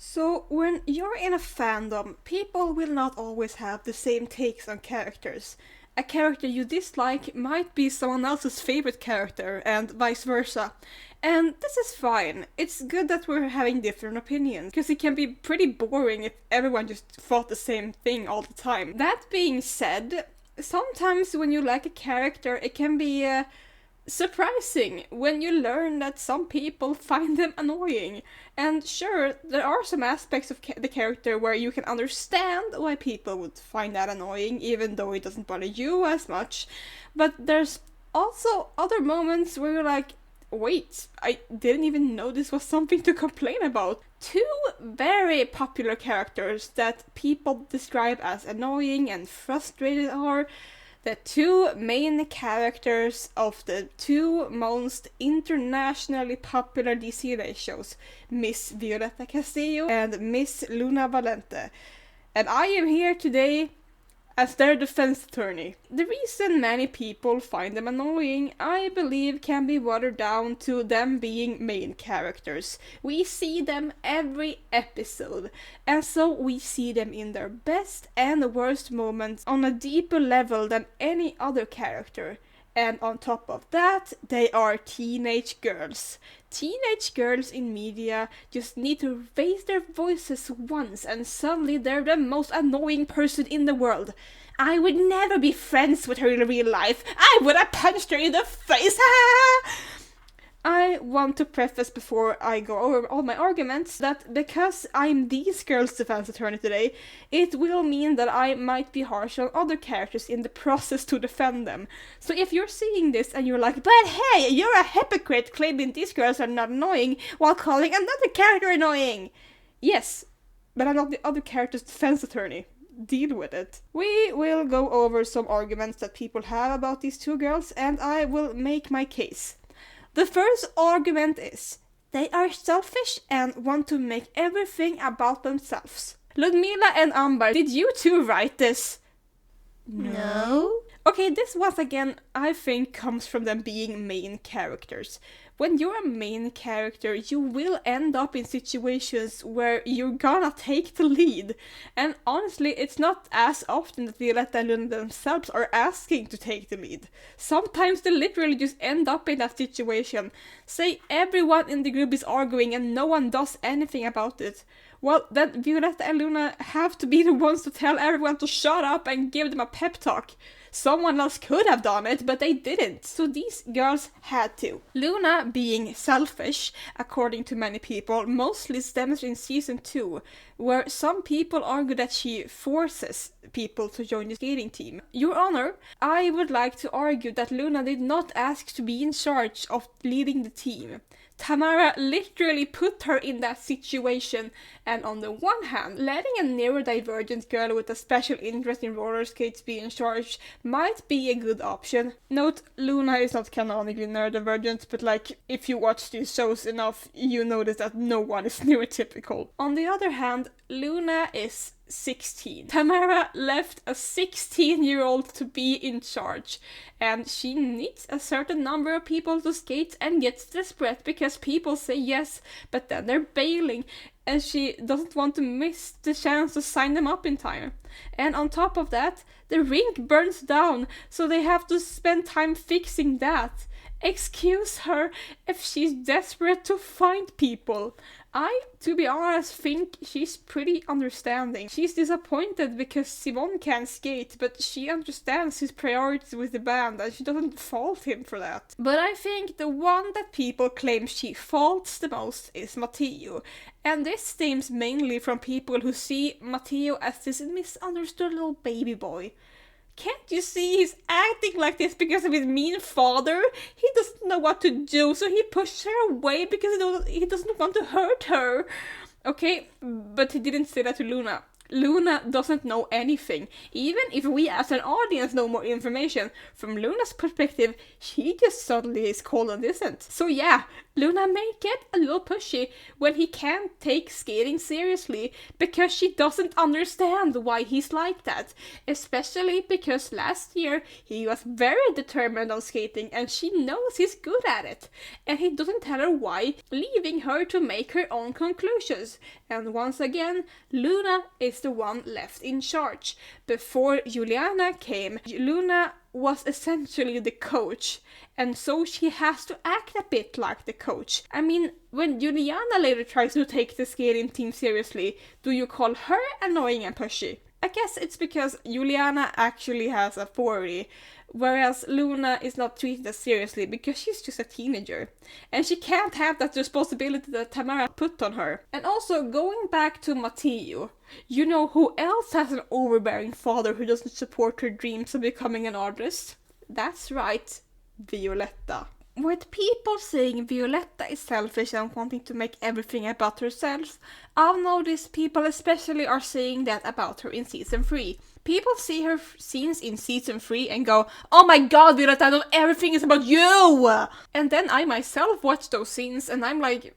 So, when you're in a fandom, people will not always have the same takes on characters. A character you dislike might be someone else's favorite character, and vice versa. And this is fine. It's good that we're having different opinions, because it can be pretty boring if everyone just thought the same thing all the time. That being said, sometimes when you like a character, it can be surprising when you learn that some people find them annoying. And sure, there are some aspects of the character where you can understand why people would find that annoying, even though it doesn't bother you as much. But there's also other moments where you're like, wait, I didn't even know this was something to complain about. Two very popular characters that people describe as annoying and frustrated are the two main characters of the two most internationally popular DC shows, Miss Violetta Castillo and Miss Luna Valente. And I am here today as their defense attorney. The reason many people find them annoying, I believe, can be watered down to them being main characters. We see them every episode, and so we see them in their best and worst moments on a deeper level than any other character. And on top of that, they are teenage girls. Teenage girls in media just need to raise their voices once and suddenly they're the most annoying person in the world. I would never be friends with her in real life. I would have punched her in the face. I want to preface before I go over all my arguments that because I'm these girls' defense attorney today, it will mean that I might be harsh on other characters in the process to defend them. So if you're seeing this and you're like, but hey, you're a hypocrite claiming these girls are not annoying while calling another character annoying. Yes, but I'm not the other character's defense attorney. Deal with it. We will go over some arguments that people have about these two girls and I will make my case. The first argument is, they are selfish and want to make everything about themselves. Ludmila and Amber, did you two write this? No. Okay, this once again, I think, comes from them being main characters. When you're a main character, you will end up in situations where you're gonna take the lead. And honestly, it's not as often that Violetta and Luna themselves are asking to take the lead. Sometimes they literally just end up in that situation. Say everyone in the group is arguing and no one does anything about it. Well, then Violetta and Luna have to be the ones to tell everyone to shut up and give them a pep talk. Someone else could have done it, but they didn't, so these girls had to. Luna being selfish, according to many people, mostly stems in season 2, where some people argue that she forces people to join the skating team. Your Honor, I would like to argue that Luna did not ask to be in charge of leading the team. Tamara literally put her in that situation, and on the one hand, letting a neurodivergent girl with a special interest in roller skates be in charge might be a good option. Note, Luna is not canonically neurodivergent, but like, if you watch these shows enough, you notice that no one is neurotypical. On the other hand, Luna is 16. Tamara left a 16-year-old to be in charge, and she needs a certain number of people to skate and gets desperate because people say yes, but then they're bailing, and she doesn't want to miss the chance to sign them up in time. And on top of that, the rink burns down, so they have to spend time fixing that. Excuse her if she's desperate to find people. I, to be honest, think she's pretty understanding. She's disappointed because Simon can't skate, but she understands his priorities with the band and she doesn't fault him for that. But I think the one that people claim she faults the most is Matteo. And this stems mainly from people who see Matteo as this misunderstood little baby boy. Can't you see he's acting like this because of his mean father? He doesn't know what to do, so he pushes her away because he doesn't want to hurt her. Okay, but he didn't say that to Luna. Luna doesn't know anything. Even if we as an audience know more information, from Luna's perspective, she just suddenly is cold and distant. So yeah, Luna may get a little pushy when he can't take skating seriously because she doesn't understand why he's like that. Especially because last year he was very determined on skating and she knows he's good at it. And he doesn't tell her why, leaving her to make her own conclusions. And once again, Luna is the one left in charge. Before Juliana came, Luna was essentially the coach, and so she has to act a bit like the coach. I mean, when Juliana later tries to take the skating team seriously, do you call her annoying and pushy? I guess it's because Juliana actually has authority, whereas Luna is not treated as seriously because she's just a teenager. And she can't have that responsibility that Tamara put on her. And also, going back to Matteo, you know who else has an overbearing father who doesn't support her dreams of becoming an artist? That's right, Violetta. With people saying Violetta is selfish and wanting to make everything about herself, I've noticed people especially are saying that about her in season 3. People see her scenes in season 3 and go, "Oh my god, Violetta, everything is about you!" And then I myself watch those scenes and I'm like,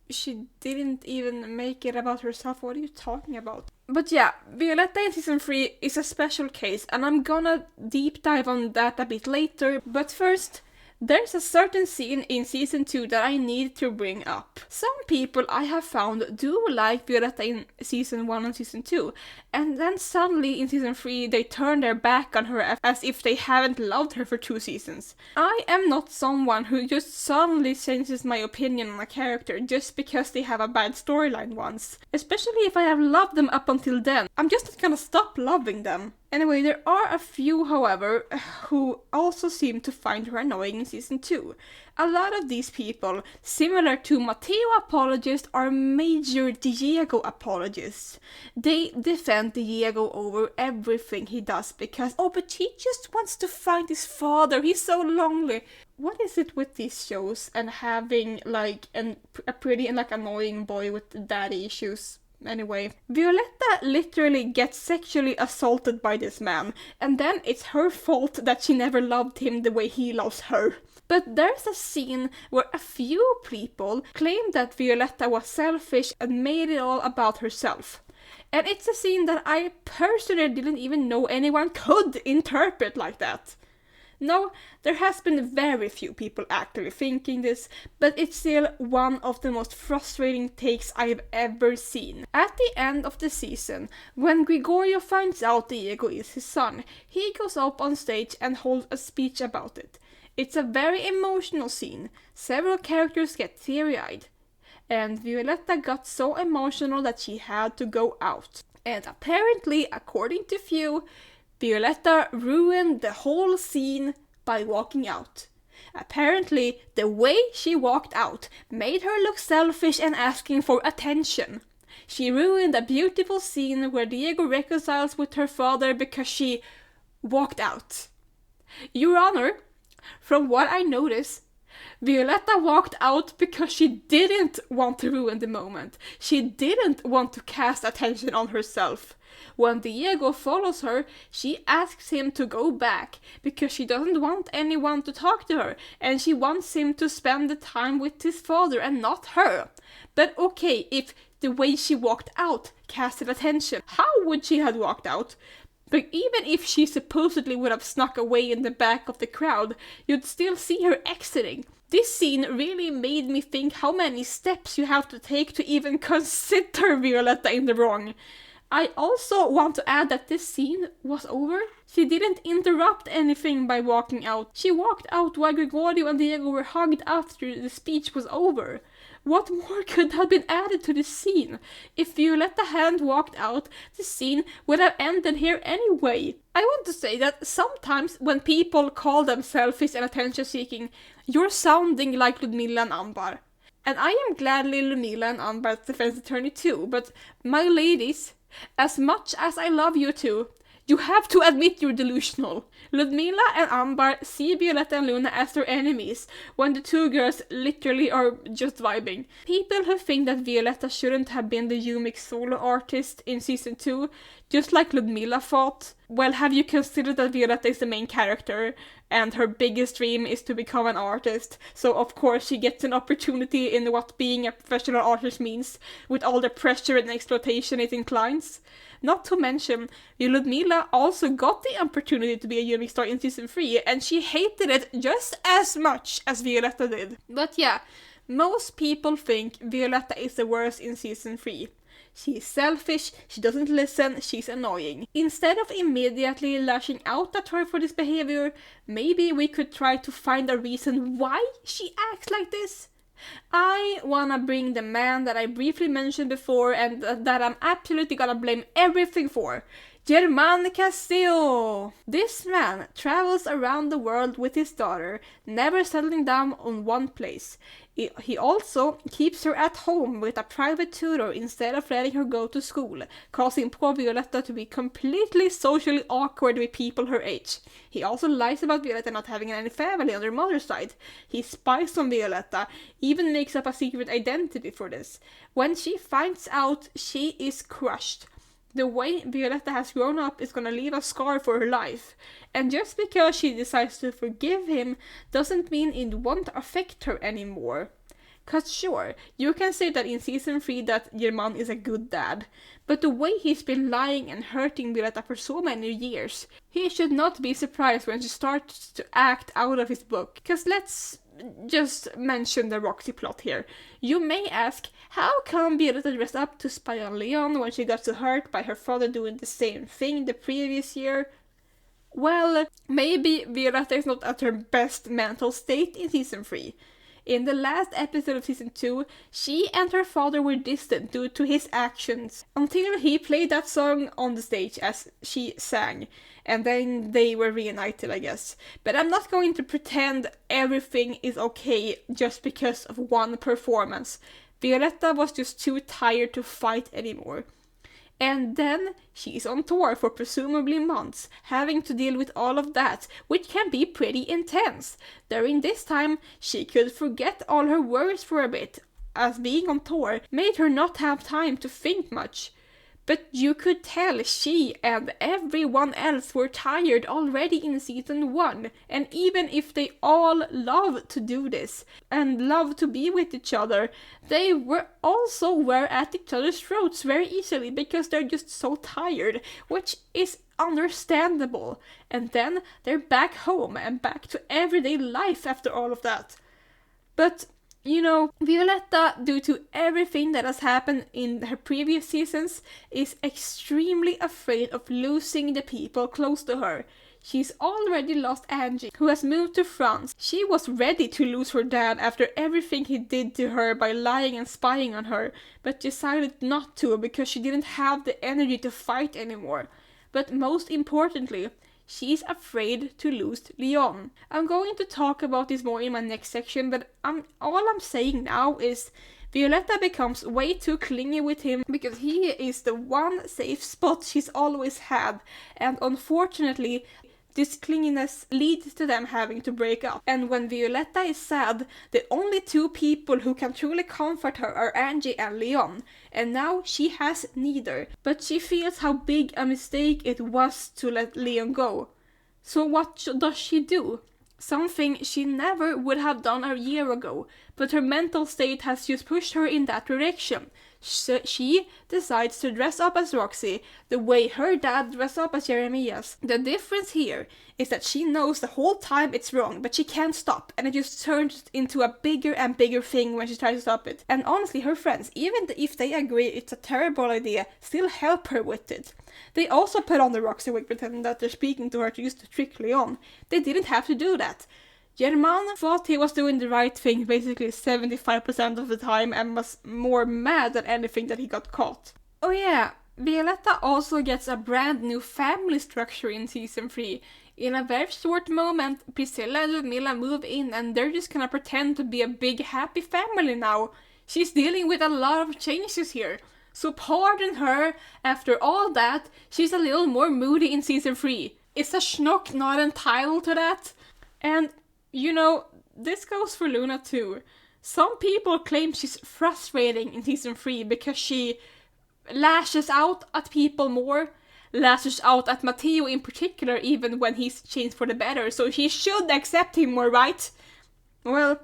she didn't even make it about herself, what are you talking about? But yeah, Violetta in season 3 is a special case and I'm gonna deep dive on that a bit later, but first, there's a certain scene in season 2 that I need to bring up. Some people I have found do like Violetta in season 1 and season 2, and then suddenly in season 3 they turn their back on her as if they haven't loved her for 2 seasons. I am not someone who just suddenly changes my opinion on a character just because they have a bad storyline once. Especially if I have loved them up until then. I'm just not gonna stop loving them. Anyway, there are a few, however, who also seem to find her annoying in season 2. A lot of these people, similar to Matteo apologists, are major Diego apologists. They defend Diego over everything he does because, oh, but he just wants to find his father, he's so lonely. What is it with these shows and having, like, a pretty and, like, annoying boy with daddy issues? Anyway, Violetta literally gets sexually assaulted by this man, and then it's her fault that she never loved him the way he loves her. But there's a scene where a few people claim that Violetta was selfish and made it all about herself. And it's a scene that I personally didn't even know anyone could interpret like that. No, there has been very few people actually thinking this, but it's still one of the most frustrating takes I've ever seen. At the end of the season, when Gregorio finds out Diego is his son, he goes up on stage and holds a speech about it. It's a very emotional scene. Several characters get teary-eyed. And Violetta got so emotional that she had to go out. And apparently, according to few, Violetta ruined the whole scene by walking out. Apparently, the way she walked out made her look selfish and asking for attention. She ruined a beautiful scene where Diego reconciles with her father because she walked out. Your Honor, from what I noticed, Violetta walked out because she didn't want to ruin the moment. She didn't want to cast attention on herself. When Diego follows her, she asks him to go back because she doesn't want anyone to talk to her and she wants him to spend the time with his father and not her. But okay, if the way she walked out casted attention, how would she have walked out? But even if she supposedly would have snuck away in the back of the crowd, you'd still see her exiting. This scene really made me think how many steps you have to take to even consider Violetta in the wrong. I also want to add that this scene was over. She didn't interrupt anything by walking out. She walked out while Gregorio and Diego were hugged after the speech was over. What more could have been added to this scene? If Violetta hadn't walked out, the scene would have ended here anyway. I want to say that sometimes when people call them selfish and attention-seeking, you're sounding like Ludmilla and Ambar. And I am gladly Ludmilla and Ambar's defense attorney too, but my ladies, as much as I love you two, You have to admit you're delusional. Ludmila and Ambar see Violetta and Luna as their enemies, when the two girls literally are just vibing. People who think that Violetta shouldn't have been the Yumik solo artist in season 2, just like Ludmila thought, well, have you considered that Violetta is the main character, and her biggest dream is to become an artist, so of course she gets an opportunity in what being a professional artist means, with all the pressure and exploitation it inclines? Not to mention, Ludmila also got the opportunity to be a Yumik star in season 3, and she hated it just as much as Violetta did. But yeah, most people think Violetta is the worst in season 3. She's selfish, she doesn't listen, she's annoying. Instead of immediately lashing out at her for this behavior, maybe we could try to find a reason why she acts like this. I wanna bring the man that I briefly mentioned before and that I'm absolutely gonna blame everything for. Germán Castillo! This man travels around the world with his daughter, never settling down on one place. He also keeps her at home with a private tutor instead of letting her go to school, causing poor Violetta to be completely socially awkward with people her age. He also lies about Violetta not having any family on their mother's side. He spies on Violetta, even makes up a secret identity for this. When she finds out, she is crushed. The way Violetta has grown up is gonna leave a scar for her life. And just because she decides to forgive him doesn't mean it won't affect her anymore. Cause sure, you can say that in season 3 that Germán is a good dad, but the way he's been lying and hurting Violetta for so many years, he should not be surprised when she starts to act out of his book. Cause let's just mention the Roxy plot here. You may ask, how come Violetta dressed up to spy on Leon when she got so hurt by her father doing the same thing the previous year? Well, maybe Violetta is not at her best mental state in season 3. In the last episode of season 2, she and her father were distant due to his actions, until he played that song on the stage as she sang, and then they were reunited, I guess. But I'm not going to pretend everything is okay just because of one performance. Violetta was just too tired to fight anymore. And then she's on tour for presumably months, having to deal with all of that, which can be pretty intense. During this time, she could forget all her worries for a bit, as being on tour made her not have time to think much. But you could tell she and everyone else were tired already in season 1, and even if they all love to do this, and love to be with each other, they were at each other's throats very easily because they're just so tired, which is understandable. And then they're back home and back to everyday life after all of that. But you know, Violetta, due to everything that has happened in her previous seasons, is extremely afraid of losing the people close to her. She's already lost Angie, who has moved to France. She was ready to lose her dad after everything he did to her by lying and spying on her, but decided not to because she didn't have the energy to fight anymore. But most importantly, she's afraid to lose Leon. I'm going to talk about this more in my next section, but all I'm saying now is Violetta becomes way too clingy with him because he is the one safe spot she's always had, and unfortunately, this clinginess leads to them having to break up. And when Violetta is sad, the only two people who can truly comfort her are Angie and Leon. And now she has neither. But she feels how big a mistake it was to let Leon go. So what does she do? Something she never would have done a year ago, but her mental state has just pushed her in that direction. So she decides to dress up as Roxy, the way her dad dressed up as Jeremias. The difference here is that she knows the whole time it's wrong, but she can't stop, and it just turns into a bigger and bigger thing when she tries to stop it. And honestly, her friends, even if they agree it's a terrible idea, still help her with it. They also put on the Roxy wig pretending that they're speaking to her to use to trick Leon. They didn't have to do that. Germán thought he was doing the right thing basically 75% of the time and was more mad than anything that he got caught. Oh yeah, Violetta also gets a brand new family structure in season 3. In a very short moment, Priscilla and Ludmila move in and they're just gonna pretend to be a big happy family now. She's dealing with a lot of changes here. So pardon her, after all that, she's a little more moody in season 3. Is a schnock not entitled to that? And, you know, this goes for Luna too. Some people claim she's frustrating in season 3 because she lashes out at people more, lashes out at Matteo in particular, even when he's changed for the better, so she should accept him more, right? Well,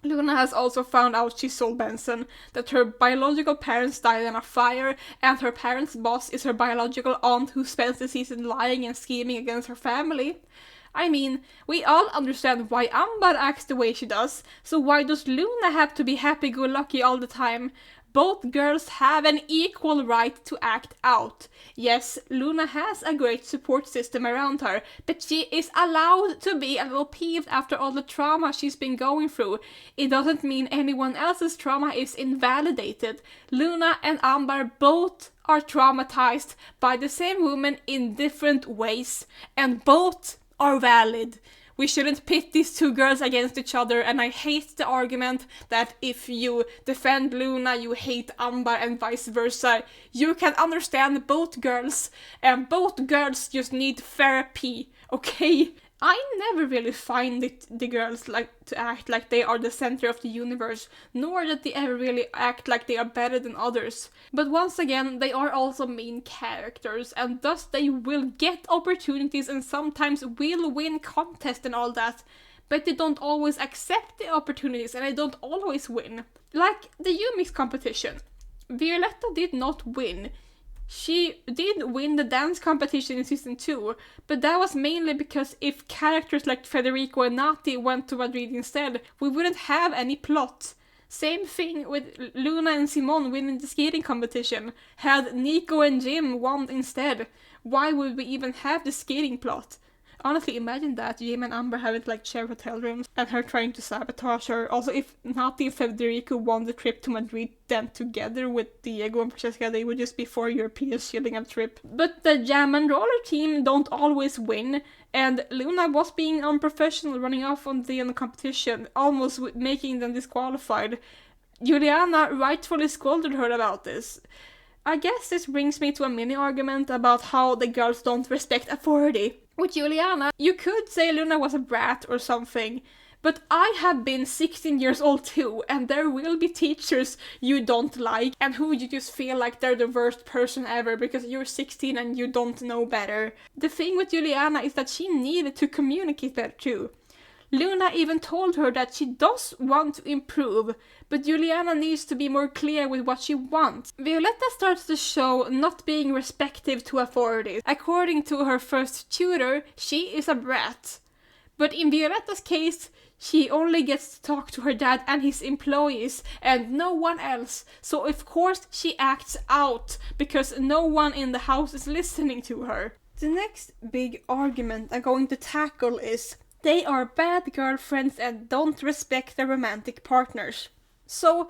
Luna has also found out she sold Benson, that her biological parents died in a fire, and her parents' boss is her biological aunt who spends the season lying and scheming against her family. I mean, we all understand why Amber acts the way she does, so why does Luna have to be happy-go-lucky all the time? Both girls have an equal right to act out. Yes, Luna has a great support system around her, but she is allowed to be a little peeved after all the trauma she's been going through. It doesn't mean anyone else's trauma is invalidated. Luna and Amber both are traumatized by the same woman in different ways, and both are valid. We shouldn't pit these two girls against each other, and I hate the argument that if you defend Luna, you hate Amber and vice versa. You can understand both girls, and both girls just need therapy, okay? I never really find the girls like to act like they are the center of the universe, nor that they ever really act like they are better than others. But once again, they are also main characters, and thus they will get opportunities and sometimes will win contests and all that, but they don't always accept the opportunities and they don't always win. Like the Yumix competition. Violetta did not win. She did win the dance competition in season 2, but that was mainly because if characters like Federico and Nati went to Madrid instead, we wouldn't have any plot. Same thing with Luna and Simone winning the skating competition. Had Nico and Jim won instead, why would we even have the skating plot? Honestly, imagine that, Jim and Amber having like shared hotel rooms and her trying to sabotage her. Also, if Nati and Federico won the trip to Madrid then together with Diego and Francesca, they would just be 4 Europeans chilling a trip. But the Jam and Roller team don't always win, and Luna was being unprofessional running off on the competition, almost making them disqualified. Juliana rightfully scolded her about this. I guess this brings me to a mini argument about how the girls don't respect authority. With Juliana, you could say Luna was a brat or something, but I have been 16 years old too, and there will be teachers you don't like and who you just feel like they're the worst person ever because you're 16 and you don't know better. The thing with Juliana is that she needed to communicate better too. Luna even told her that she does want to improve, but Juliana needs to be more clear with what she wants. Violetta starts the show not being respectful to authorities. According to her first tutor, she is a brat. But in Violetta's case, she only gets to talk to her dad and his employees and no one else. So of course she acts out because no one in the house is listening to her. The next big argument I'm going to tackle is they are bad girlfriends and don't respect their romantic partners. So,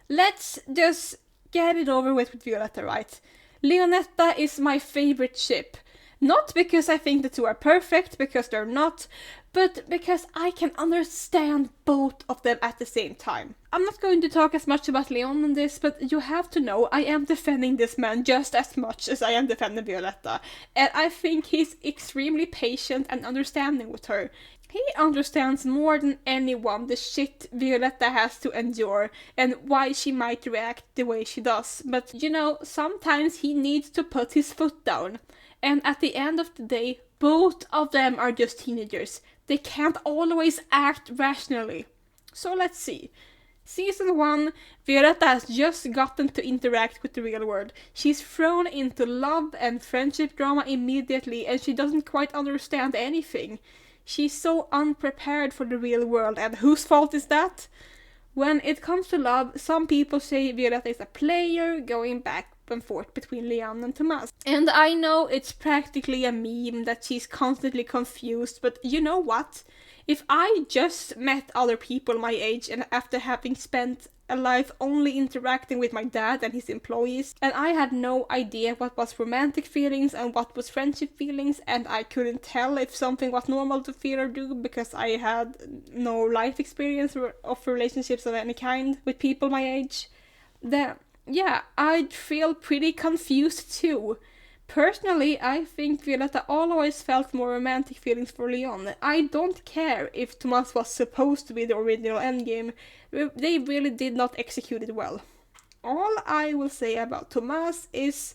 let's just get it over with Violetta, right? Leonetta is my favorite ship. Not because I think the two are perfect, because they're not, but because I can understand both of them at the same time. I'm not going to talk as much about Leon in this, but you have to know I am defending this man just as much as I am defending Violetta. And I think he's extremely patient and understanding with her. He understands more than anyone the shit Violetta has to endure and why she might react the way she does. But, you know, sometimes he needs to put his foot down. And at the end of the day, both of them are just teenagers. They can't always act rationally. So let's see. Season 1, Violetta has just gotten to interact with the real world. She's thrown into love and friendship drama immediately and she doesn't quite understand anything. She's so unprepared for the real world, and whose fault is that? When it comes to love, some people say Violetta is a player, going back and forth between Leanne and Tomas. And I know it's practically a meme that she's constantly confused, but you know what? If I just met other people my age and after having spent a life only interacting with my dad and his employees, and I had no idea what was romantic feelings and what was friendship feelings, and I couldn't tell if something was normal to feel or do because I had no life experience of relationships of any kind with people my age, then yeah, I'd feel pretty confused too. Personally, I think Violetta always felt more romantic feelings for Leon. I don't care if Thomas was supposed to be the original endgame, they really did not execute it well. All I will say about Thomas is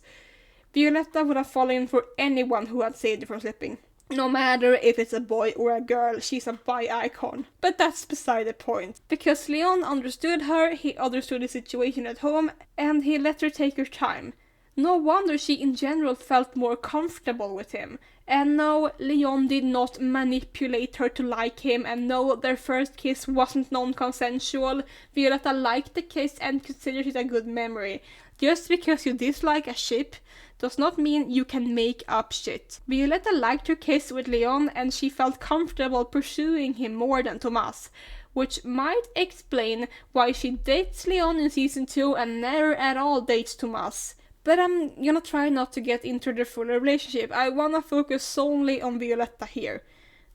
Violetta would have fallen for anyone who had saved her from slipping. No matter if it's a boy or a girl, she's a bi icon. But that's beside the point. Because Leon understood her, he understood the situation at home, and he let her take her time. No wonder she in general felt more comfortable with him. And no, Leon did not manipulate her to like him, and no, their first kiss wasn't non-consensual. Violetta liked the kiss and considered it a good memory. Just because you dislike a ship does not mean you can make up shit. Violetta liked her kiss with Leon and she felt comfortable pursuing him more than Thomas, which might explain why she dates Leon in season 2 and never at all dates Thomas. But I'm gonna try not to get into the full relationship. I wanna focus solely on Violetta here.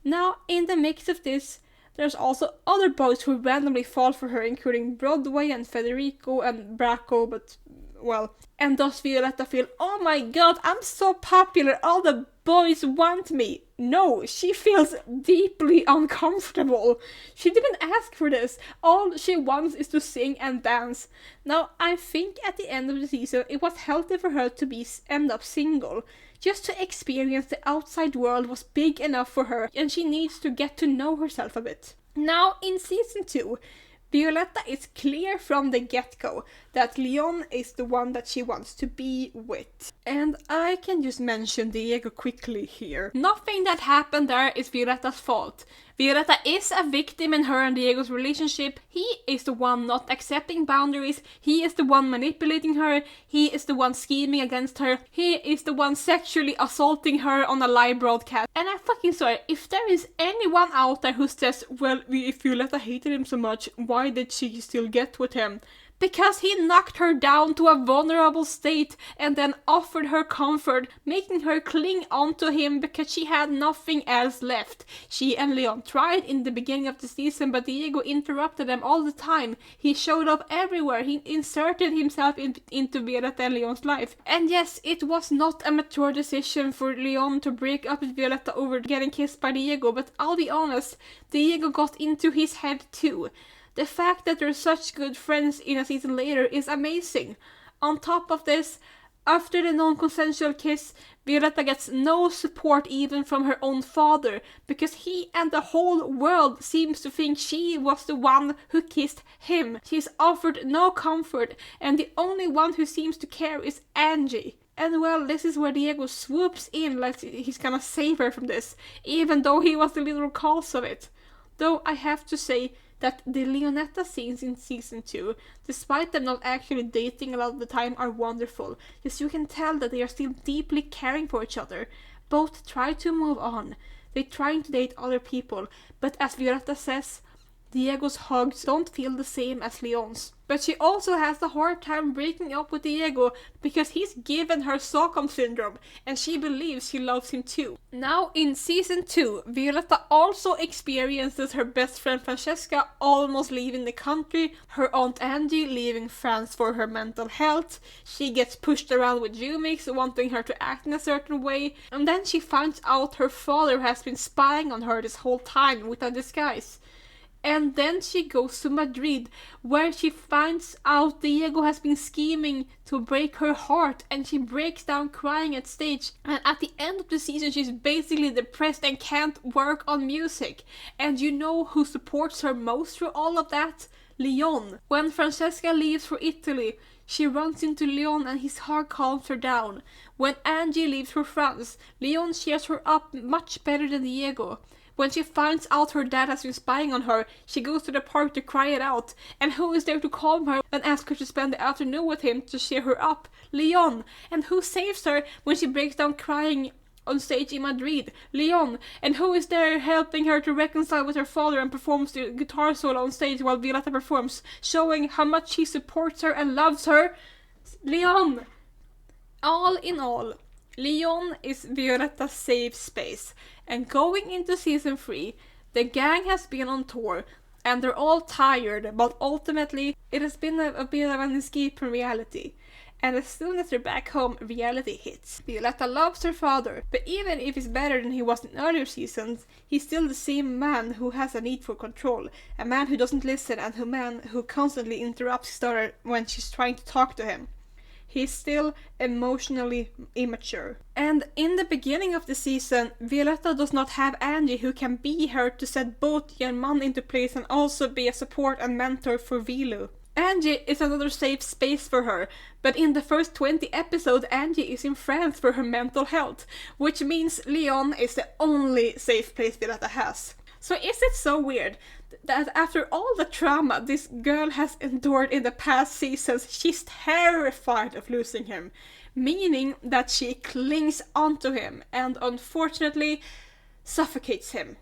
Now, in the mix of this, there's also other boys who randomly fall for her, including Broadway and Federico and Bracco, but, well. And does Violetta feel, oh my god, I'm so popular, all the boys want me? No, she feels deeply uncomfortable. She didn't ask for this. All she wants is to sing and dance. Now, I think at the end of the season, it was healthy for her to end up single. Just to experience the outside world was big enough for her, and she needs to get to know herself a bit. Now, in season 2, Violetta is clear from the get-go that Leon is the one that she wants to be with. And I can just mention Diego quickly here. Nothing that happened there is Violetta's fault. Violetta is a victim in her and Diego's relationship. He is the one not accepting boundaries. He is the one manipulating her. He is the one scheming against her. He is the one sexually assaulting her on a live broadcast. And I'm fucking sorry, if there is anyone out there who says, well, if Violetta hated him so much, why did she still get with him? Because he knocked her down to a vulnerable state and then offered her comfort, making her cling onto him because she had nothing else left. She and Leon tried in the beginning of the season, but Diego interrupted them all the time. He showed up everywhere. He inserted himself into Violetta and Leon's life. And yes, it was not a mature decision for Leon to break up with Violetta over getting kissed by Diego, but I'll be honest, Diego got into his head too. The fact that they're such good friends in a season later is amazing. On top of this, after the non-consensual kiss, Violetta gets no support even from her own father, because he and the whole world seems to think she was the one who kissed him. She's offered no comfort, and the only one who seems to care is Angie. And well, this is where Diego swoops in like he's gonna save her from this, even though he was the literal cause of it. Though I have to say, that the Leonetta scenes in season 2, despite them not actually dating a lot of the time, are wonderful. Yes, you can tell that they are still deeply caring for each other. Both try to move on. They're trying to date other people, but as Violetta says, Diego's hugs don't feel the same as Leon's. But she also has a hard time breaking up with Diego because he's given her Stockholm syndrome and she believes she loves him too. Now in season 2, Violetta also experiences her best friend Francesca almost leaving the country, her aunt Angie leaving France for her mental health, she gets pushed around with Jumix wanting her to act in a certain way, and then she finds out her father has been spying on her this whole time with a disguise. And then she goes to Madrid, where she finds out Diego has been scheming to break her heart, and she breaks down crying at stage. And at the end of the season, she's basically depressed and can't work on music. And you know who supports her most through all of that? Leon. When Francesca leaves for Italy, she runs into Leon and his heart calms her down. When Angie leaves for France, Leon cheers her up much better than Diego. When she finds out her dad has been spying on her, she goes to the park to cry it out. And who is there to calm her and ask her to spend the afternoon with him to cheer her up? Leon. And who saves her when she breaks down crying on stage in Madrid? Leon. And who is there helping her to reconcile with her father and performs the guitar solo on stage while Violetta performs, showing how much he supports her and loves her? Leon. All in all, Leon is Violetta's safe space. And going into season 3, the gang has been on tour. and they're all tired, but ultimately it has been a bit of an escape from reality. And as soon as they're back home, reality hits. Violetta loves her father, but even if he's better than he was in earlier seasons, he's still the same man who has a need for control, a man who doesn't listen, and a man who constantly interrupts his daughter when she's trying to talk to him. He's still emotionally immature. And in the beginning of the season, Violetta does not have Angie who can be her to set both German into place and also be a support and mentor for Vilu. Angie is another safe space for her, but in the first 20 episodes Angie is in France for her mental health, which means Leon is the only safe place Violetta has. So is it so weird that after all the trauma this girl has endured in the past seasons, she's terrified of losing him, meaning that she clings onto him and unfortunately suffocates him.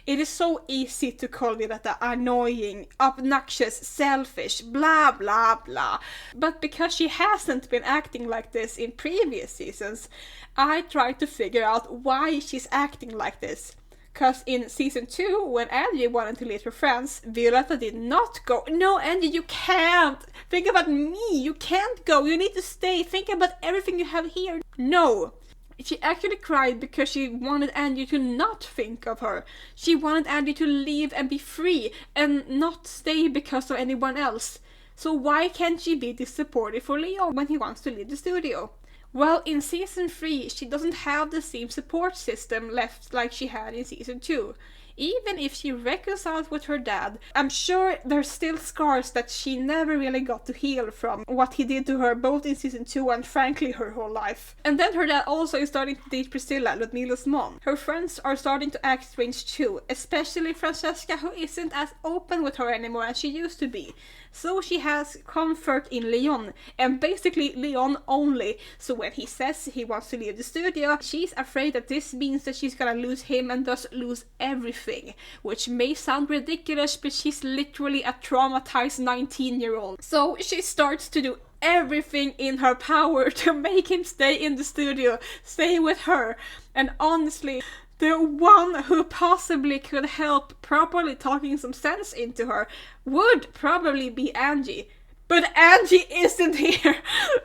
It is so easy to call Violetta annoying, obnoxious, selfish, blah blah blah. But because she hasn't been acting like this in previous seasons, I tried to figure out why she's acting like this. Cause in season 2, when Angie wanted to leave her friends, Violetta did not go. No, Angie, you can't! Think about me! You can't go! You need to stay! Think about everything you have here! No! She actually cried because she wanted Angie to not think of her. She wanted Angie to leave and be free and not stay because of anyone else. So why can't she be this supportive for Leon when he wants to leave the studio? Well, in season 3, she doesn't have the same support system left like she had in season 2. Even if she reconciles with her dad, I'm sure there's still scars that she never really got to heal from what he did to her both in season 2 and frankly her whole life. And then her dad also is starting to date Priscilla, Ludmila's mom. Her friends are starting to act strange too, especially Francesca, who isn't as open with her anymore as she used to be. So she has comfort in Leon, and basically Leon only. So when he says he wants to leave the studio, she's afraid that this means that she's gonna lose him and thus lose everything. Which may sound ridiculous, but she's literally a traumatized 19-year-old. So she starts to do everything in her power to make him stay in the studio, stay with her. And honestly, the one who possibly could help properly talking some sense into her would probably be Angie. But Angie isn't here,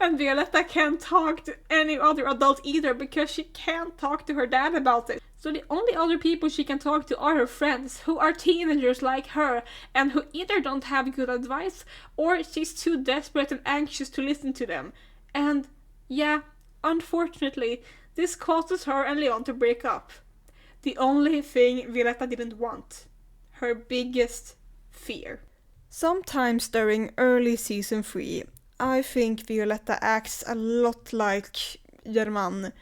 and Violetta can't talk to any other adult either because she can't talk to her dad about it. So the only other people she can talk to are her friends, who are teenagers like her, and who either don't have good advice, or she's too desperate and anxious to listen to them. And yeah, unfortunately, this causes her and Leon to break up. The only thing Violetta didn't want. Her biggest fear. Sometimes during early season 3, I think Violetta acts a lot like German.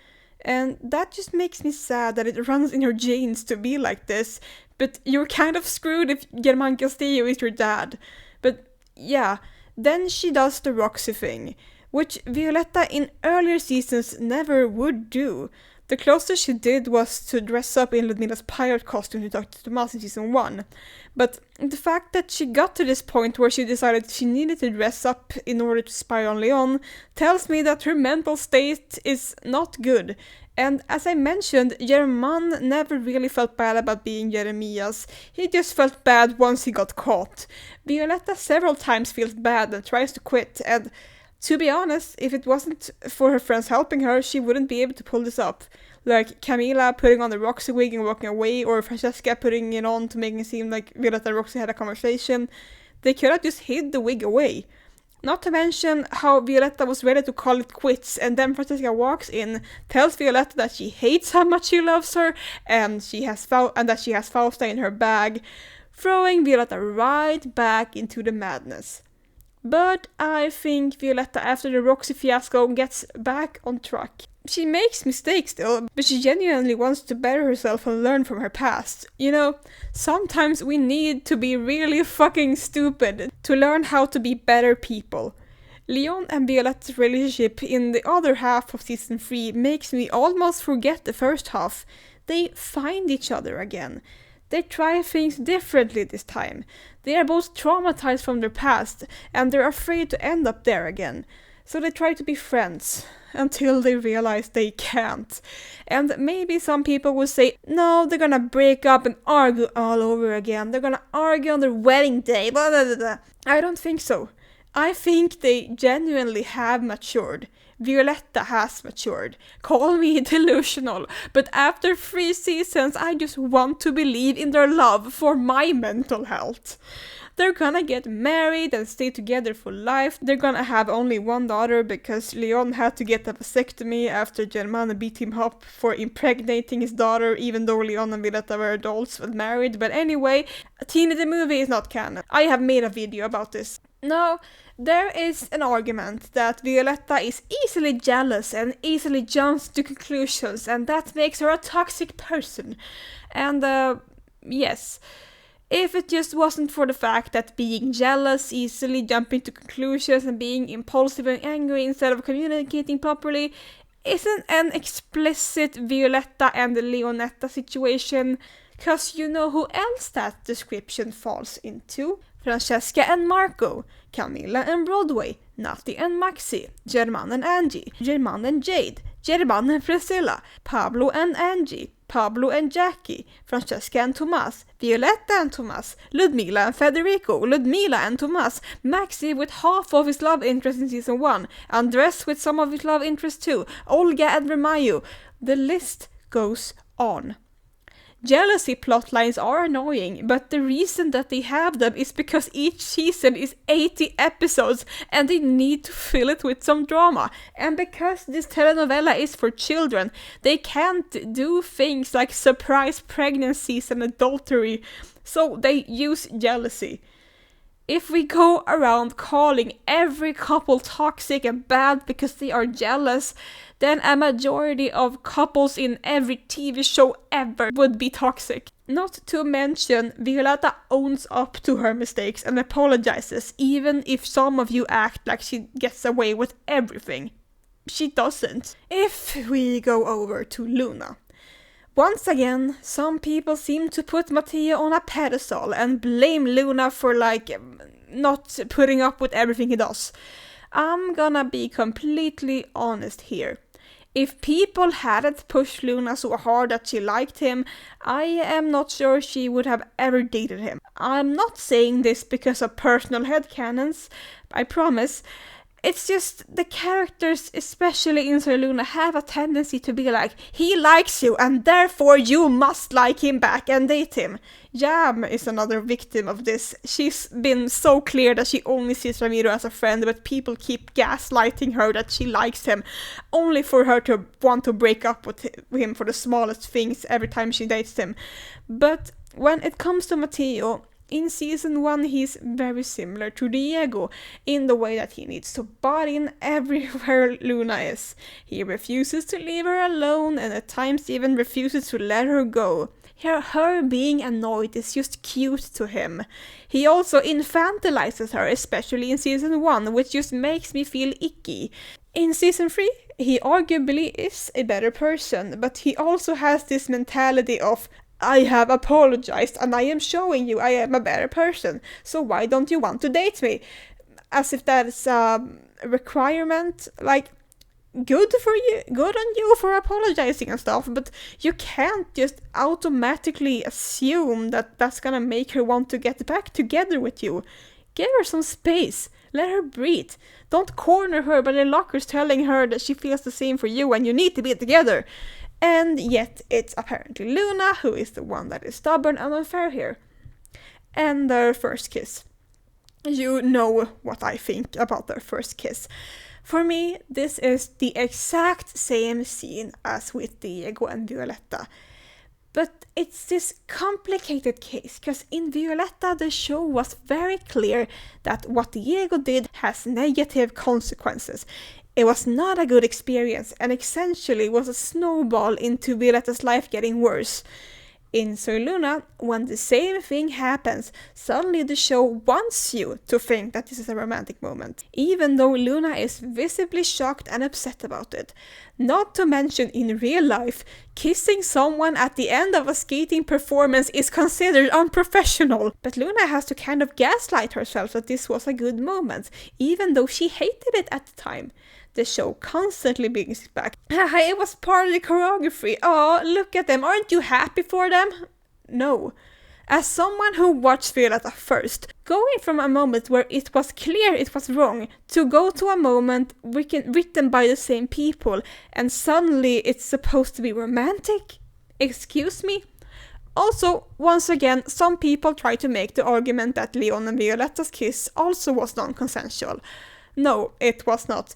And that just makes me sad that it runs in her genes to be like this. But you're kind of screwed if German Castillo is your dad. But yeah, then she does the Roxy thing, which Violetta in earlier seasons never would do. The closest she did was to dress up in Ludmila's pirate costume to talk to Tomas in season 1. But the fact that she got to this point where she decided she needed to dress up in order to spy on Leon tells me that her mental state is not good. And as I mentioned, German never really felt bad about being Jeremias. He just felt bad once he got caught. Violetta several times feels bad and tries to quit, and to be honest, if it wasn't for her friends helping her, she wouldn't be able to pull this up. Like Camila putting on the Roxy wig and walking away, or Francesca putting it on to make it seem like Violetta and Roxy had a conversation. They could have just hid the wig away. Not to mention how Violetta was ready to call it quits, and then Francesca walks in, tells Violetta that she hates how much she loves her, and that she has Fausta in her bag, throwing Violetta right back into the madness. But I think Violetta, after the Roxy fiasco, gets back on track. She makes mistakes still, but she genuinely wants to better herself and learn from her past. You know, sometimes we need to be really fucking stupid to learn how to be better people. Leon and Violetta's relationship in the other half of season 3 makes me almost forget the first half. They find each other again. They try things differently this time. They are both traumatized from their past, and they're afraid to end up there again. So they try to be friends until they realize they can't. And maybe some people will say, no, they're gonna break up and argue all over again. They're gonna argue on their wedding day. Blah, blah, blah, blah. I don't think so. I think they genuinely have matured. Violetta has matured. Call me delusional, but after 3 seasons, I just want to believe in their love for my mental health. They're gonna get married and stay together for life. They're gonna have only one daughter because Leon had to get a vasectomy after Germana beat him up for impregnating his daughter, even though Leon and Violetta were adults and married. But anyway, Teeny the movie is not canon. I have made a video about this. Now, there is an argument that Violetta is easily jealous and easily jumps to conclusions, and that makes her a toxic person. And, yes. If it just wasn't for the fact that being jealous, easily jumping to conclusions, and being impulsive and angry instead of communicating properly isn't an explicit Violetta and Leonetta situation, cause you know who else that description falls into? Francesca and Marco, Camilla and Broadway, Natti and Maxi, German and Angie, German and Jade, German and Priscilla, Pablo and Angie, Pablo and Jackie, Francesca and Tomas, Violetta and Tomas, Ludmila and Federico, Ludmila and Tomas, Maxi with half of his love interest in season 1, Andres with some of his love interest too, Olga and Remayu. The list goes on. Jealousy plotlines are annoying, but the reason that they have them is because each season is 80 episodes and they need to fill it with some drama. And because this telenovela is for children, they can't do things like surprise pregnancies and adultery, so they use jealousy. If we go around calling every couple toxic and bad because they are jealous, then a majority of couples in every TV show ever would be toxic. Not to mention, Violetta owns up to her mistakes and apologizes, even if some of you act like she gets away with everything. She doesn't. If we go over to Luna. Once again, some people seem to put Matteo on a pedestal and blame Luna for, not putting up with everything he does. I'm gonna be completely honest here. If people hadn't pushed Luna so hard that she liked him, I am not sure she would have ever dated him. I'm not saying this because of personal headcanons, I promise. It's just the characters, especially in Sir Luna, have a tendency to be like, he likes you and therefore you must like him back and date him. Jam is another victim of this. She's been so clear that she only sees Ramiro as a friend, but people keep gaslighting her that she likes him, only for her to want to break up with him for the smallest things every time she dates him. But when it comes to Matteo, in season 1, he's very similar to Diego in the way that he needs to butt in everywhere Luna is. He refuses to leave her alone and at times even refuses to let her go. Her being annoyed is just cute to him. He also infantilizes her, especially in season 1, which just makes me feel icky. In season 3, he arguably is a better person, but he also has this mentality of, I have apologized and I am showing you I am a better person, so why don't you want to date me? As if that's a requirement. Like, good for you, good on you for apologizing and stuff, but you can't just automatically assume that that's gonna make her want to get back together with you. Give her some space. Let her breathe. Don't corner her by the lockers telling her that she feels the same for you and you need to be together. And yet it's apparently Luna who is the one that is stubborn and unfair here. And their first kiss. You know what I think about their first kiss. For me, this is the exact same scene as with Diego and Violetta. But it's this complicated case, because in Violetta the show was very clear that what Diego did has negative consequences. It was not a good experience and essentially was a snowball into Violetta's life getting worse. In Soy Luna, when the same thing happens, suddenly the show wants you to think that this is a romantic moment, even though Luna is visibly shocked and upset about it. Not to mention, in real life, kissing someone at the end of a skating performance is considered unprofessional. But Luna has to kind of gaslight herself that this was a good moment, even though she hated it at the time. The show constantly brings it back. It was part of the choreography. Oh, look at them. Aren't you happy for them? No. As someone who watched Violetta first, going from a moment where it was clear it was wrong to go to a moment written by the same people and suddenly it's supposed to be romantic? Excuse me? Also, once again, some people try to make the argument that Leon and Violetta's kiss also was non-consensual. No, it was not.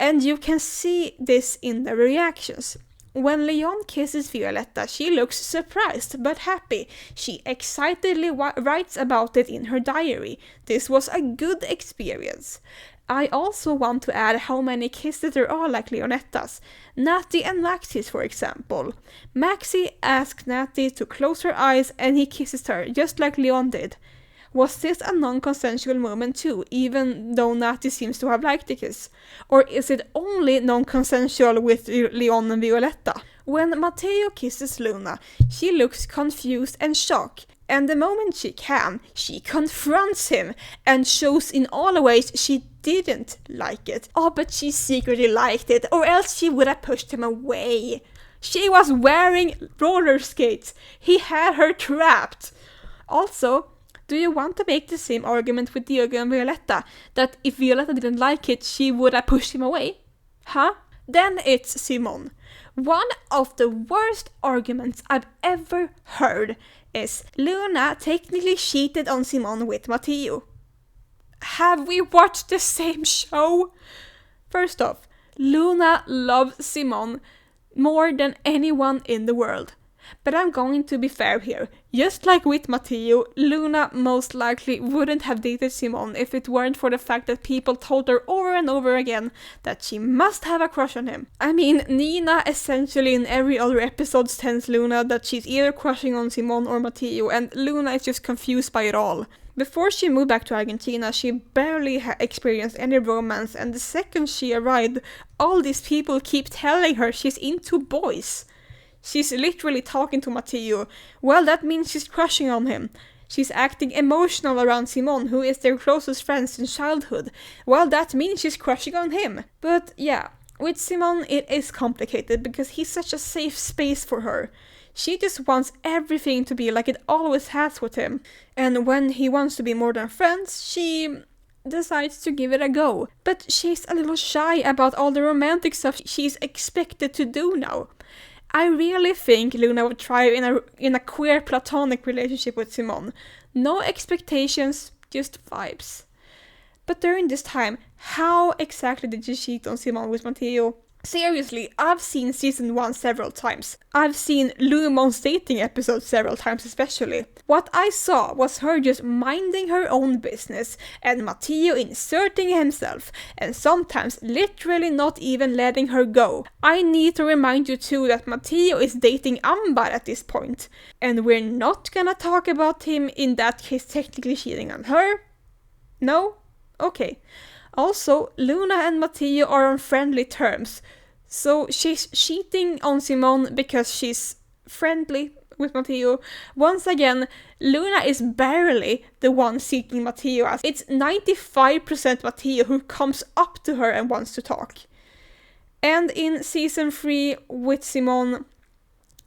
And you can see this in the reactions. When Leon kisses Violetta, she looks surprised but happy. She excitedly writes about it in her diary. This was a good experience. I also want to add how many kisses there are like Leonetta's. Natty and Maxie's, for example. Maxie asks Natty to close her eyes and he kisses her, just like Leon did. Was this a non-consensual moment too, even though Natty seems to have liked the kiss? Or is it only non-consensual with Leon and Violetta? When Matteo kisses Luna, she looks confused and shocked. And the moment she can, she confronts him and shows in all ways she didn't like it. Oh, but she secretly liked it, or else she would have pushed him away. She was wearing roller skates. He had her trapped. Also, do you want to make the same argument with Diego and Violetta, that if Violetta didn't like it, she would have pushed him away? Huh? Then it's Simone. One of the worst arguments I've ever heard is Luna technically cheated on Simone with Matteo. Have we watched the same show? First off, Luna loves Simone more than anyone in the world. But I'm going to be fair here. Just like with Matteo, Luna most likely wouldn't have dated Simone if it weren't for the fact that people told her over and over again that she must have a crush on him. I mean, Nina essentially in every other episode tells Luna that she's either crushing on Simone or Matteo, and Luna is just confused by it all. Before she moved back to Argentina, she barely experienced any romance, and the second she arrived, all these people keep telling her she's into boys. She's literally talking to Matteo. Well, that means she's crushing on him. She's acting emotional around Simone, who is their closest friend since childhood. Well, that means she's crushing on him. But yeah, with Simone it is complicated because he's such a safe space for her. She just wants everything to be like it always has with him. And when he wants to be more than friends, she decides to give it a go. But she's a little shy about all the romantic stuff she's expected to do now. I really think Luna would thrive in a queer platonic relationship with Simone. No expectations, just vibes. But during this time, how exactly did she cheat on Simone with Matteo? Seriously, I've seen season 1 several times. I've seen Lumon's dating episodes several times especially. What I saw was her just minding her own business and Matteo inserting himself and sometimes literally not even letting her go. I need to remind you too that Matteo is dating Ambar at this point. And we're not gonna talk about him in that case technically cheating on her? No? Okay. Also, Luna and Matteo are on friendly terms, so she's cheating on Simone because she's friendly with Matteo. Once again, Luna is barely the one seeking Matteo as it's 95% Matteo who comes up to her and wants to talk. And in season 3 with Simone,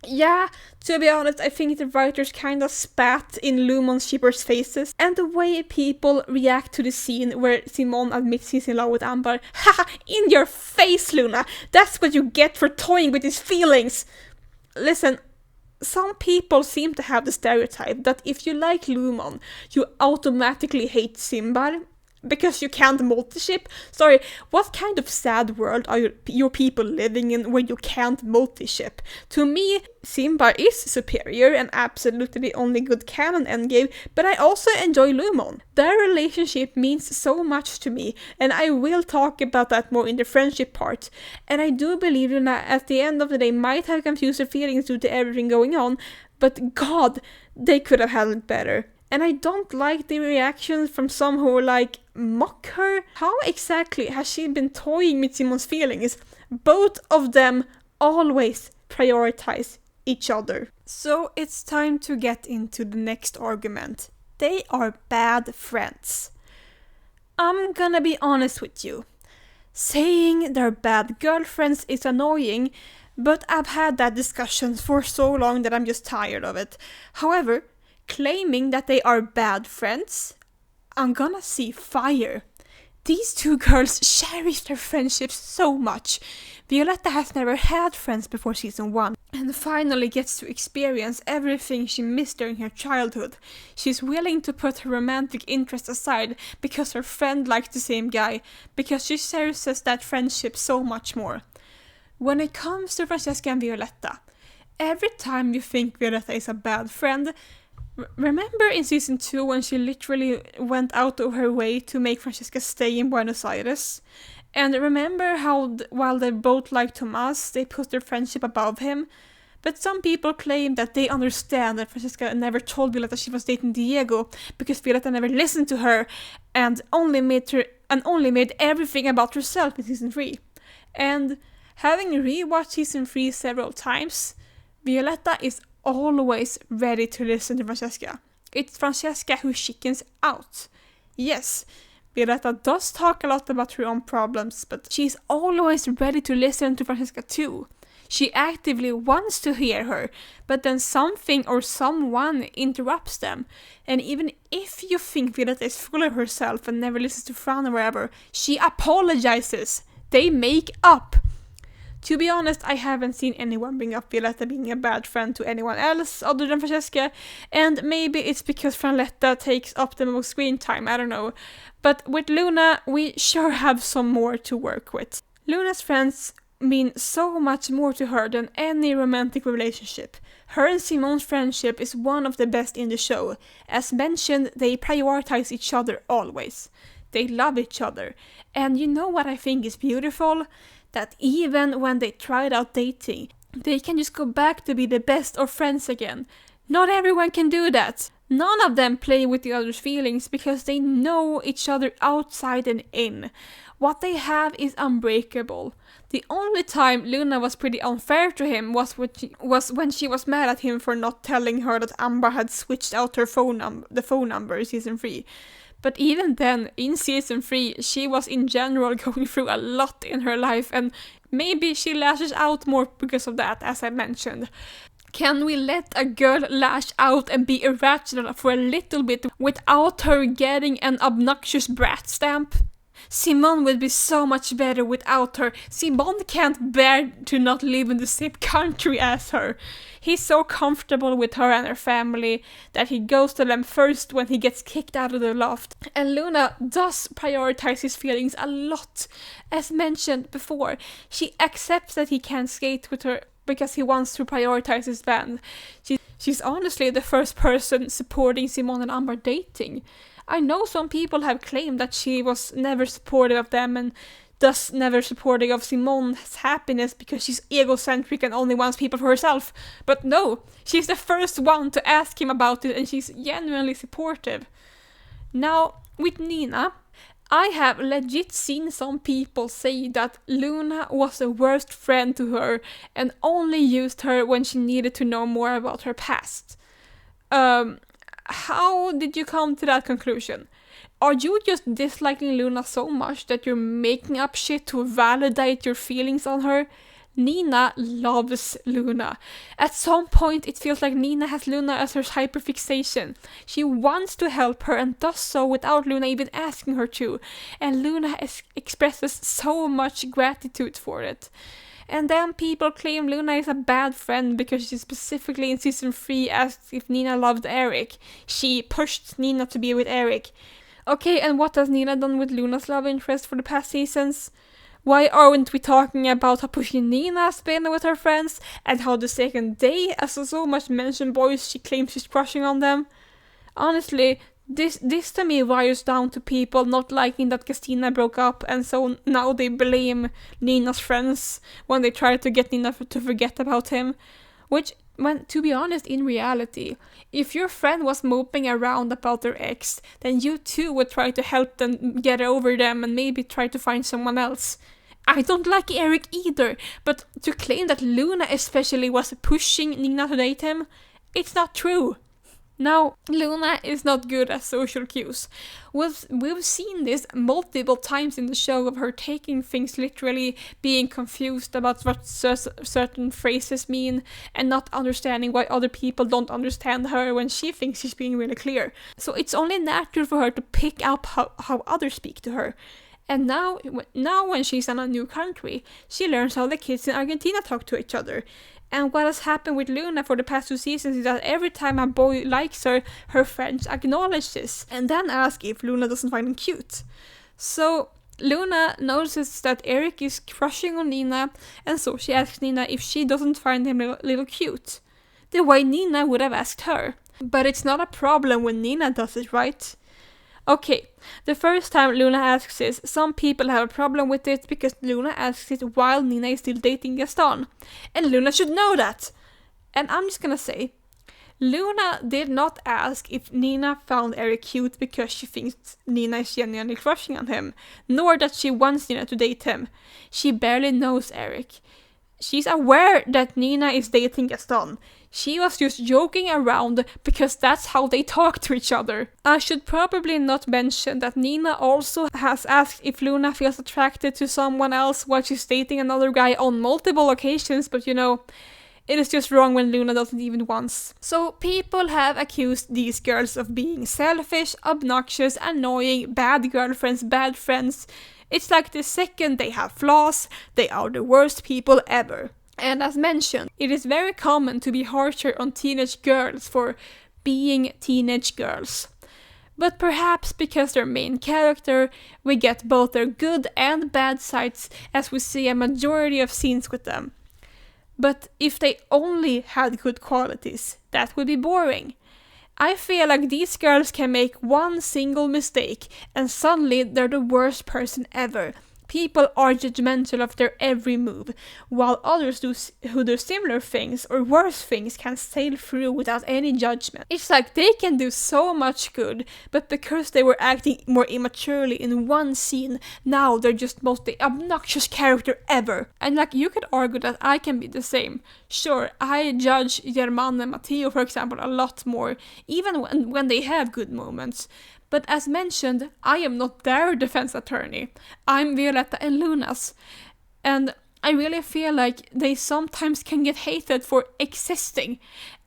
yeah, to be honest, I think the writers kinda spat in Lumon's shippers' faces. And the way people react to the scene where Simone admits he's in love with Amber. Haha, in your face, Luna! That's what you get for toying with his feelings! Listen, some people seem to have the stereotype that if you like Lumon, you automatically hate Simbar. Because you can't multi-ship? Sorry, what kind of sad world are your people living in where you can't multi-ship? To me, Simbar is superior and absolutely the only good canon endgame, but I also enjoy Lumon. Their relationship means so much to me, and I will talk about that more in the friendship part. And I do believe Luna at the end of the day might have confused her feelings due to everything going on, But God, they could have handled it better. And I don't like the reactions from some who like mock her. How exactly has she been toying with Simon's feelings? Both of them always prioritize each other. So it's time to get into the next argument. They are bad friends. I'm gonna be honest with you. Saying they're bad girlfriends is annoying, but I've had that discussion for so long that I'm just tired of it. However, claiming that they are bad friends, I'm gonna see fire. These two girls cherish their friendships so much. Violetta has never had friends before season 1 and finally gets to experience everything she missed during her childhood. She's willing to put her romantic interest aside because her friend likes the same guy, because she cherishes that friendship so much more. When it comes to Francesca and Violetta, every time you think Violetta is a bad friend, remember in season 2 when she literally went out of her way to make Francesca stay in Buenos Aires? And remember how while they both like Tomas, they put their friendship above him? But some people claim that they understand that Francesca never told Violetta she was dating Diego because Violetta never listened to her and only made everything about herself in season 3. And having rewatched season 3 several times, Violetta is always ready to listen to Francesca. It's Francesca who chickens out. Yes, Violetta does talk a lot about her own problems, but she's always ready to listen to Francesca too. She actively wants to hear her, but then something or someone interrupts them. And even if you think Violetta is full of herself and never listens to Fran or wherever, she apologizes. They make up. To be honest, I haven't seen anyone bring up Violetta being a bad friend to anyone else other than Francesca, and maybe it's because Violetta takes up the most screen time, I don't know. But with Luna, we sure have some more to work with. Luna's friends mean so much more to her than any romantic relationship. Her and Simon's friendship is one of the best in the show. As mentioned, they prioritize each other always. They love each other. And you know what I think is beautiful? That even when they tried out dating, they can just go back to be the best of friends again. Not everyone can do that. None of them play with the other's feelings because they know each other outside and in. What they have is unbreakable. The only time Luna was pretty unfair to him was when she was mad at him for not telling her that Amber had switched out her phone number in season 3. But even then, in season 3, she was in general going through a lot in her life, and maybe she lashes out more because of that, as I mentioned. Can we let a girl lash out and be irrational for a little bit without her getting an obnoxious brat stamp? Simone would be so much better without her. Simone can't bear to not live in the same country as her. He's so comfortable with her and her family that he goes to them first when he gets kicked out of the loft. And Luna does prioritize his feelings a lot. As mentioned before, she accepts that he can't skate with her because he wants to prioritize his band. She's honestly the first person supporting Simone and Amber dating. I know some people have claimed that she was never supportive of them and thus never supportive of Simone's happiness because she's egocentric and only wants people for herself. But no, she's the first one to ask him about it and she's genuinely supportive. Now, with Nina, I have legit seen some people say that Luna was the worst friend to her and only used her when she needed to know more about her past. How did you come to that conclusion? Are you just disliking Luna so much that you're making up shit to validate your feelings on her? Nina loves Luna. At some point it feels like Nina has Luna as her hyperfixation. She wants to help her and does so without Luna even asking her to. And Luna expresses so much gratitude for it. And then people claim Luna is a bad friend because she specifically in season 3 asked if Nina loved Eric. She pushed Nina to be with Eric. Okay, and what has Nina done with Luna's love interest for the past seasons? Why aren't we talking about how pushy Nina has been with her friends and how the second day, as so much mentioned boys, she claims she's crushing on them? Honestly, this to me wires down to people not liking that Christina broke up, and so now they blame Nina's friends when they try to get Nina to forget about him. Which, when to be honest, in reality, if your friend was moping around about their ex, then you too would try to help them get over them and maybe try to find someone else. I don't like Eric either, but to claim that Luna especially was pushing Nina to date him, it's not true. Now, Luna is not good at social cues. We've seen this multiple times in the show of her taking things literally, being confused about what certain phrases mean, and not understanding why other people don't understand her when she thinks she's being really clear. So it's only natural for her to pick up how others speak to her. And now when she's in a new country, she learns how the kids in Argentina talk to each other. And what has happened with Luna for the past 2 seasons is that every time a boy likes her, her friends acknowledge this and then ask if Luna doesn't find him cute. So Luna notices that Eric is crushing on Nina, and so she asks Nina if she doesn't find him a little cute, the way Nina would have asked her. But it's not a problem when Nina does it, right? Okay, the first time Luna asks this, some people have a problem with it because Luna asks it while Nina is still dating Gaston. And Luna should know that! And I'm just gonna say, Luna did not ask if Nina found Eric cute because she thinks Nina is genuinely crushing on him, nor that she wants Nina to date him. She barely knows Eric. She's aware that Nina is dating Gaston. She was just joking around because that's how they talk to each other. I should probably not mention that Nina also has asked if Luna feels attracted to someone else while she's dating another guy on multiple occasions, but it is just wrong when Luna doesn't even once. So people have accused these girls of being selfish, obnoxious, annoying, bad girlfriends, bad friends. It's like the second they have flaws, they are the worst people ever. And as mentioned, it is very common to be harsher on teenage girls for being teenage girls. But perhaps because they're main character, we get both their good and bad sides as we see a majority of scenes with them. But if they only had good qualities, that would be boring. I feel like these girls can make one single mistake and suddenly they're the worst person ever. People are judgmental of their every move, while others who do similar things or worse things can sail through without any judgment. It's like they can do so much good, but because they were acting more immaturely in one scene, now they're just most the obnoxious character ever. And like you could argue that I can be the same. Sure, I judge German and Matteo, for example, a lot more, even when they have good moments. But as mentioned, I am not their defense attorney. I'm Violetta and Luna's. And I really feel like they sometimes can get hated for existing.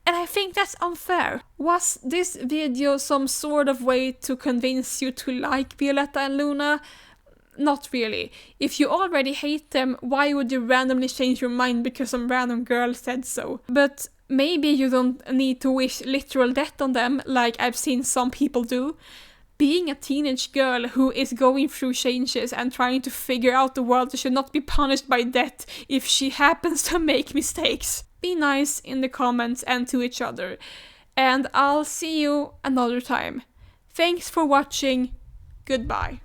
And I think that's unfair. Was this video some sort of way to convince you to like Violetta and Luna? Not really. If you already hate them, why would you randomly change your mind because some random girl said so? But maybe you don't need to wish literal death on them like I've seen some people do. Being a teenage girl who is going through changes and trying to figure out the world should not be punished by death if she happens to make mistakes. Be nice in the comments and to each other. And I'll see you another time. Thanks for watching. Goodbye.